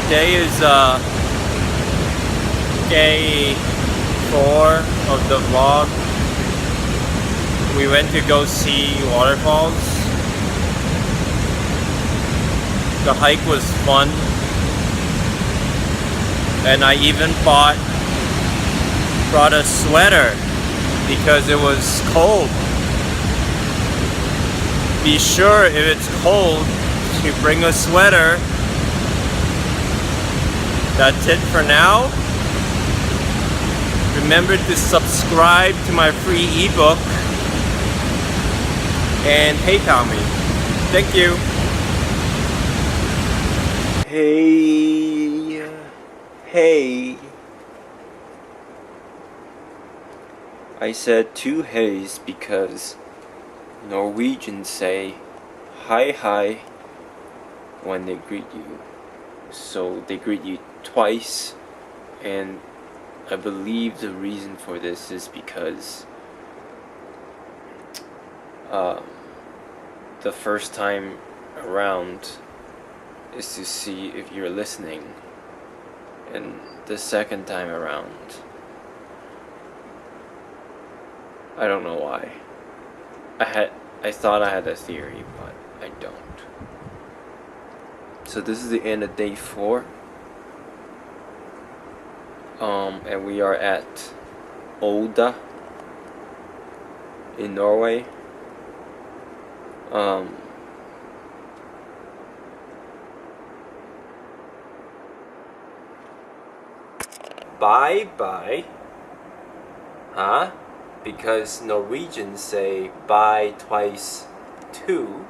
today is day 4 of the vlog. We went to go see waterfalls. The hike was fun, and I even brought a sweater because it was cold. Be sure if it's cold to bring a sweater. That's it for now. Remember to subscribe to my free ebook and PayPal me. Thank you. Hey. I said two heys because Norwegians say hi when they greet you. So they greet you twice, and I believe the reason for this is because the first time around is to see if you're listening, and the second time around, I don't know why. I thought I had a theory, but I don't. So this is the end of day 4. And we are at Oda in Norway. Bye. Huh? Because Norwegians say bye twice too.